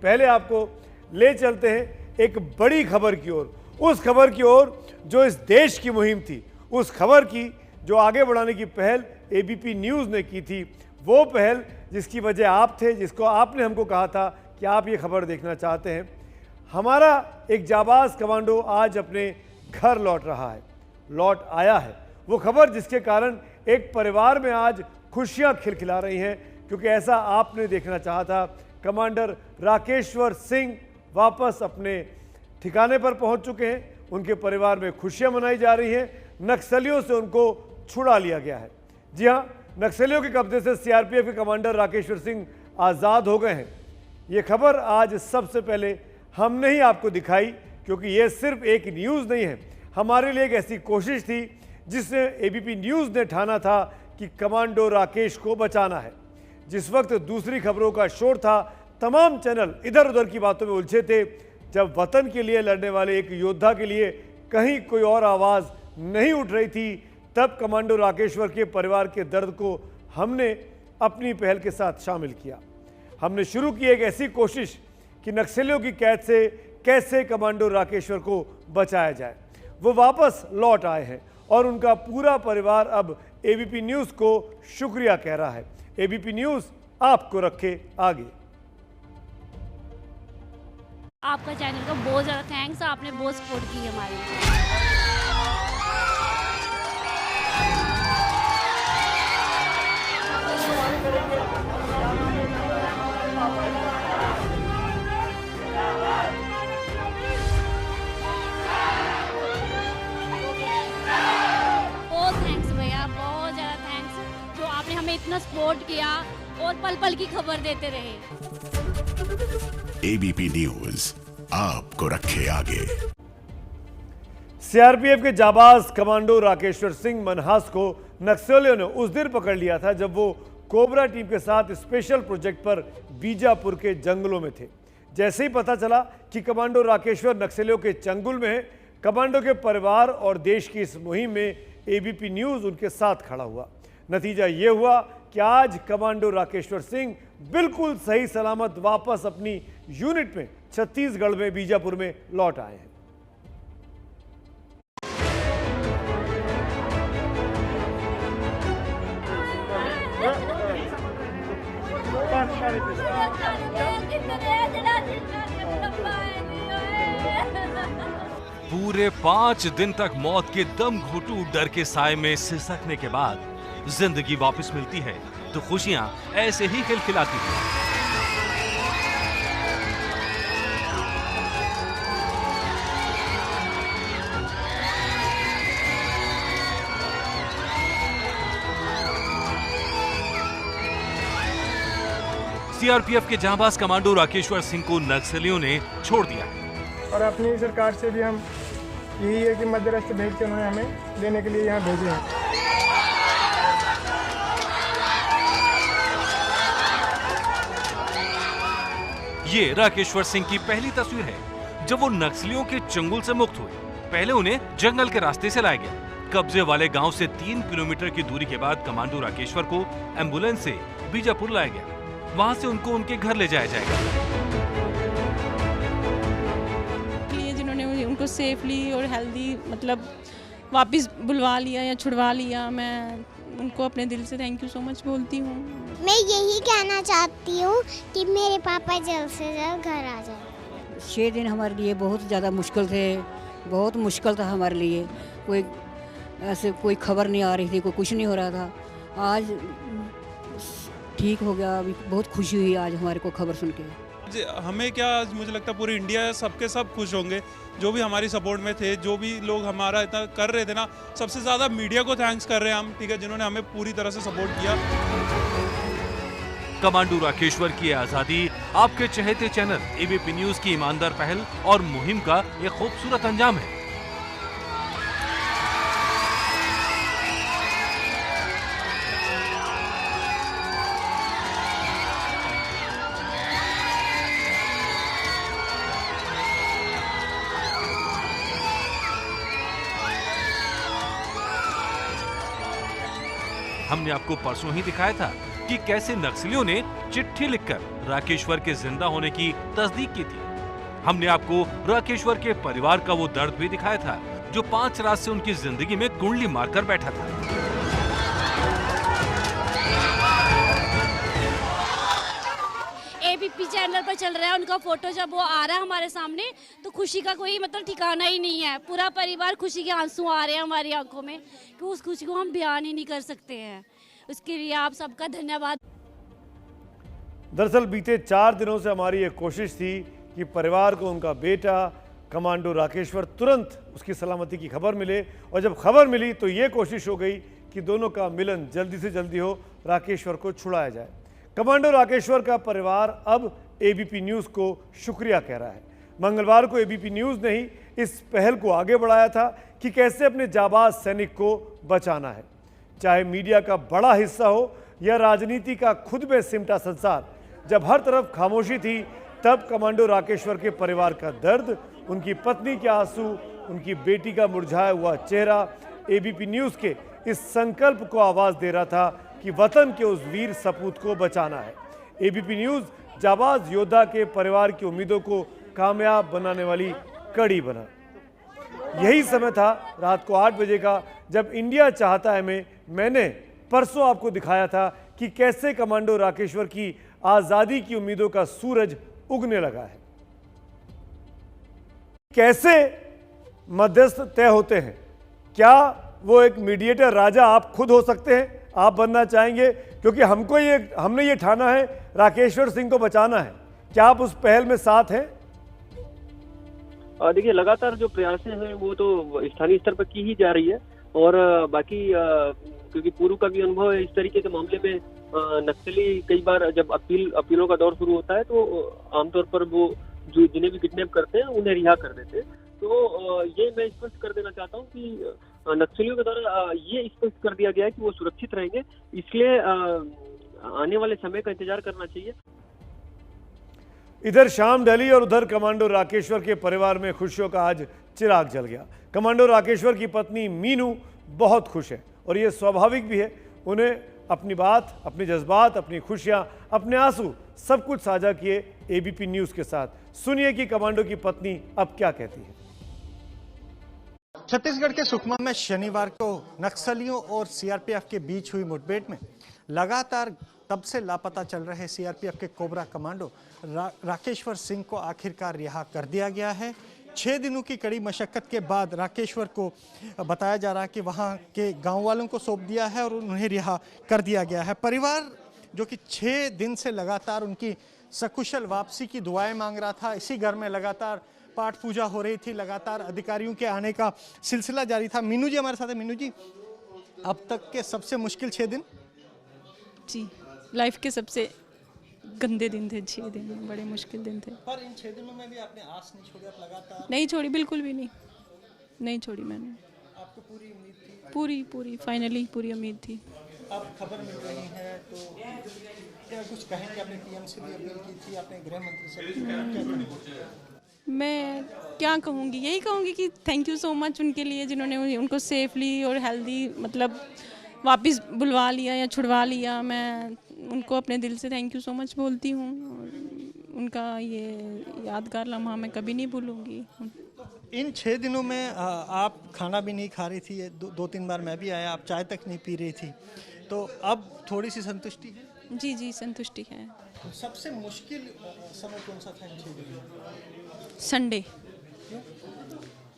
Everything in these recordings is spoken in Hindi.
पहले आपको ले चलते हैं एक बड़ी खबर की ओर, उस खबर की ओर जो इस देश की मुहिम थी, उस खबर की जो आगे बढ़ाने की पहल एबीपी न्यूज़ ने की थी, वो पहल जिसकी वजह आप थे, जिसको आपने हमको कहा था कि आप ये खबर देखना चाहते हैं। हमारा एक जाबाज कमांडो आज अपने घर लौट रहा है, लौट आया है। वो खबर जिसके कारण एक परिवार में आज खुशियां खिलखिला रही हैं, क्योंकि ऐसा आपने देखना चाहा था। कमांडर राकेश्वर सिंह वापस अपने ठिकाने पर पहुंच चुके हैं, उनके परिवार में खुशियां मनाई जा रही हैं। नक्सलियों से उनको छुड़ा लिया गया है। जी हां, नक्सलियों के कब्जे से सीआरपीएफ के कमांडर राकेश्वर सिंह आज़ाद हो गए हैं। ये खबर आज सबसे पहले हमने ही आपको दिखाई, क्योंकि ये सिर्फ एक न्यूज़ नहीं है, हमारे लिए एक ऐसी कोशिश थी जिसने एबीपी न्यूज़ ने ठाना था कि कमांडो राकेश को बचाना है। जिस वक्त दूसरी खबरों का शोर था, तमाम चैनल इधर उधर की बातों में उलझे थे, जब वतन के लिए लड़ने वाले एक योद्धा के लिए कहीं कोई और आवाज़ नहीं उठ रही थी, तब कमांडो राकेश्वर के परिवार के दर्द को हमने अपनी पहल के साथ शामिल किया। हमने शुरू की एक ऐसी कोशिश कि नक्सलियों की कैद से कैसे कमांडो राकेश्वर को बचाया जाए। वो वापस लौट आए हैं और उनका पूरा परिवार अब एबीपी न्यूज़ को शुक्रिया कह रहा है। एबीपी न्यूज़ आपको रखे आगे। आपका चैनल का बहुत ज़्यादा थैंक्स, आपने बहुत सपोर्ट की हमारी। बहुत थैंक्स भैया, बहुत ज़्यादा थैंक्स जो आपने हमें इतना सपोर्ट किया और पल पल की खबर देते रहे। एबीपी न्यूज़ आपको रखे आगे। सीआरपीएफ के जाबाज कमांडो राकेश्वर सिंह मनहास को नक्सलियों ने उस दिन पकड़ लिया था जब वो कोबरा टीम के साथ स्पेशल प्रोजेक्ट पर बीजापुर के जंगलों में थे। जैसे ही पता चला कि कमांडो राकेश्वर नक्सलियों के चंगुल में है, कमांडो के परिवार और देश की इस मुहिम में एबीपी न्यूज़ उनके साथ खड़ा हुआ। नतीजा ये हुआ कि आज कमांडो राकेश्वर सिंह बिल्कुल सही सलामत वापस अपनी यूनिट में छत्तीसगढ़ में बीजापुर में लौट आए हैं। पूरे 5 दिन तक मौत के दम घुटू डर के साए में सिसकने के बाद जिंदगी वापस मिलती है तो खुशियां ऐसे ही खिलखिलाती हैं। सीआरपीएफ के जांबाज कमांडो राकेश्वर सिंह को नक्सलियों ने छोड़ दिया और अपनी सरकार से भी हम यही है कि मध्य रास्ते भेज के उन्होंने हमें देने के लिए यहाँ भेजे हैं। ये राकेश्वर सिंह की पहली तस्वीर है जब वो नक्सलियों के चंगुल से मुक्त हुए। पहले उन्हें जंगल के रास्ते से लाया गया। कब्जे वाले गांव से 3 किलोमीटर की दूरी के बाद कमांडो राकेश्वर को एम्बुलेंस से बीजापुर लाया गया। वहां से उनको उनके घर ले जाया जाएगा। जिन्होंने उनको सेफली और हेल्दी मतलब वापस बुलवा लिया या छुड़वा लिया, मैं उनको अपने दिल से थैंक यू सो मच बोलती हूँ। मैं यही कहना चाहती हूँ कि मेरे पापा जल्द से जल्द घर आ जाए। 6 दिन हमारे लिए बहुत ज़्यादा मुश्किल थे, बहुत मुश्किल था हमारे लिए। कोई ऐसे कोई खबर नहीं आ रही थी, कोई कुछ नहीं हो रहा था। आज ठीक हो गया, अभी बहुत खुशी हुई आज हमारे को खबर सुन के। हमें क्या, मुझे लगता है पूरी इंडिया सबके सब खुश होंगे जो भी हमारी सपोर्ट में थे, जो भी लोग हमारा इतना कर रहे थे ना। सबसे ज़्यादा मीडिया को थैंक्स कर रहे हैं हम, ठीक है, जिन्होंने हमें पूरी तरह से सपोर्ट किया। कमांडो राकेश्वर की आजादी आपके चहेते चैनल एबीपी न्यूज़ की ईमानदार पहल और मुहिम का एक खूबसूरत अंजाम है। हमने आपको परसों ही दिखाया था कि कैसे नक्सलियों ने चिट्ठी लिखकर राकेश्वर के जिंदा होने की तस्दीक की थी। हमने आपको राकेश्वर के परिवार का वो दर्द भी दिखाया था जो 5 रात से उनकी जिंदगी में कुंडली मारकर बैठा था। एबीपी चैनल पर चल रहा है उनका फोटो, जब वो आ रहा है हमारे सामने तो खुशी का कोई मतलब ठिकाना ही नहीं है। पूरा परिवार खुशी के आंसू आ रहे हैं हमारी आंखों में कि उस खुशी को हम बयान ही नहीं कर सकते हैं। उसके लिए आप सबका धन्यवाद। दरअसल बीते 4 दिनों से हमारी ये कोशिश थी कि परिवार को उनका बेटा कमांडो राकेश्वर तुरंत उसकी सलामती की खबर मिले, और जब खबर मिली तो ये कोशिश हो गई कि दोनों का मिलन जल्दी से जल्दी हो, राकेश्वर को छुड़ाया जाए। कमांडो राकेश्वर का परिवार अब एबीपी न्यूज़ को शुक्रिया कह रहा है। मंगलवार को एबीपी न्यूज़ ने ही इस पहल को आगे बढ़ाया था कि कैसे अपने जाबाज सैनिक को बचाना है। चाहे मीडिया का बड़ा हिस्सा हो या राजनीति का खुद में सिमटा संसार, जब हर तरफ खामोशी थी तब कमांडो राकेश्वर के परिवार का दर्द, उनकी पत्नी के आंसू, उनकी बेटी का मुरझाया हुआ चेहरा एबीपी न्यूज़ के इस संकल्प को आवाज़ दे रहा था कि वतन के उस वीर सपूत को बचाना है। एबीपी न्यूज़ जाबाज योद्धा के परिवार की उम्मीदों को कामयाब बनाने वाली कड़ी बना। यही समय था रात को 8 बजे का, जब इंडिया चाहता है में मैंने परसों आपको दिखाया था कि कैसे कमांडो राकेश्वर की आज़ादी की उम्मीदों का सूरज उगने लगा है। कैसे मध्यस्थ तय होते हैं? क्या वो एक मीडिएटर राजा आप खुद हो सकते हैं? आप बनना चाहेंगे? क्योंकि हमने ये ठाना है राकेश्वर सिंह को बचाना है। क्या आप उस पहल में साथ हैं? देखिए, लगातार जो प्रयास हैं वो तो स्थानीय स्तर पर की ही जा रही है, और बाकी क्योंकि पूर्व का भी अनुभव है इस तरीके के मामले में, नक्सली कई बार जब अपीलों का दौर शुरू होता है तो आमतौर पर वो जो जिन्हें भी किडनैप करते हैं उन्हें रिहा कर देते हैं। तो ये मैं स्पष्ट कर देना चाहता हूँ कि नक्सलियों के द्वारा ये स्पष्ट कर दिया गया है कि वो सुरक्षित रहेंगे, इसलिए आने वाले समय का इंतजार करना चाहिए। इधर शाम ढली और उधर कमांडो राकेश्वर के परिवार में खुशियों का आज चिराग जल गया। कमांडो राकेश्वर की पत्नी मीनू बहुत खुश है, और ये स्वाभाविक भी है। उन्हें अपनी बात, अपने जज्बात, अपनी खुशियां, अपने आंसू सब कुछ साझा किए एबीपी न्यूज़ के साथ। सुनिए कि कमांडो की पत्नी अब क्या कहती है। छत्तीसगढ़ के सुकमा में शनिवार को नक्सलियों और सीआरपीएफ के बीच हुई मुठभेड़ में लगातार तब से लापता चल रहे सीआरपीएफ के कोबरा कमांडो राकेश्वर सिंह को आखिरकार रिहा कर दिया गया है। 6 दिनों की कड़ी मशक्कत के बाद राकेश्वर को बताया जा रहा है कि वहां के गांव वालों को सौंप दिया है और उन्हें रिहा कर दिया गया है। परिवार जो कि 6 दिन से लगातार उनकी सकुशल वापसी की दुआएं मांग रहा था, इसी घर में लगातार पाठ पूजा हो रही थी, लगातार अधिकारियों के आने का सिलसिला जारी था। मीनू जी हमारे साथ है। मीनू जी, अब तक के सबसे मुश्किल 6 दिन? जी, लाइफ के सबसे गंदे दिन थे 6 दिन, बड़े मुश्किल दिन थे। पर इन 6 दिनों में भी आपने आस नहीं छोड़ी? आप लगातार नहीं छोड़ी, बिल्कुल भी नहीं छोड़ी मैंने। आपको पूरी उम्मीद थी? पूरी फाइनली पूरी उम्मीद थी। अब खबर मिल रही है तो क्या कुछ कहेंगे? आपने पीएम से भी अपील की थी, आपने गृह मंत्री से भी, क्या कहेंगे? मैं क्या कहूँगी, यही कहूँगी कि थैंक यू सो मच उनके लिए जिन्होंने उनको सेफली और हेल्दी मतलब वापस बुलवा लिया या छुड़वा लिया। मैं उनको अपने दिल से थैंक यू सो मच बोलती हूँ, और उनका ये यादगार लम्हा मैं कभी नहीं भूलूंगी। इन 6 दिनों में आप खाना भी नहीं खा रही थी, 2-3 बार मैं भी आया, आप चाय तक नहीं पी रही थी, तो अब थोड़ी सी संतुष्टि है? जी संतुष्टि है। तो सबसे मुश्किल समय कौन सा था इन 6 दिनों में?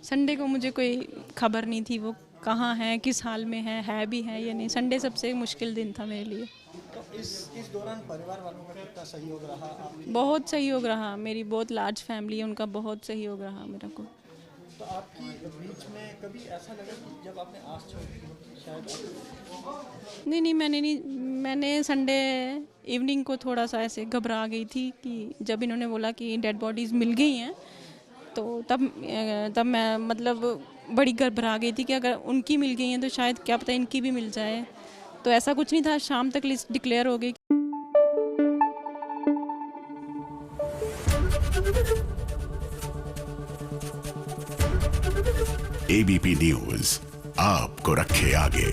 संडे को मुझे कोई खबर नहीं थी वो कहाँ है, किस हाल में है भी है या नहीं। संडे सबसे मुश्किल दिन था मेरे लिए। तो इस दौरान परिवार वालों का कितना सहयोग रहा आपकी? बहुत सहयोग रहा, मेरी बहुत लार्ज फैमिली है, उनका बहुत सहयोग रहा मेरे को। तो आपकी बीच में कभी ऐसा लगा कि जब आपने आस छोड़ी शायद? नहीं, मैंने संडे इवनिंग को थोड़ा सा ऐसे घबरा गई थी कि जब इन्होंने बोला कि डेड बॉडीज़ मिल गई हैं, तो तब मैं मतलब बड़ी घबरा गई थी कि अगर उनकी मिल गई हैं तो शायद क्या पता इनकी भी मिल जाए। तो ऐसा कुछ नहीं था, शाम तक लिस्ट डिक्लेयर हो गई। एबीपी न्यूज़ आपको रखे आगे।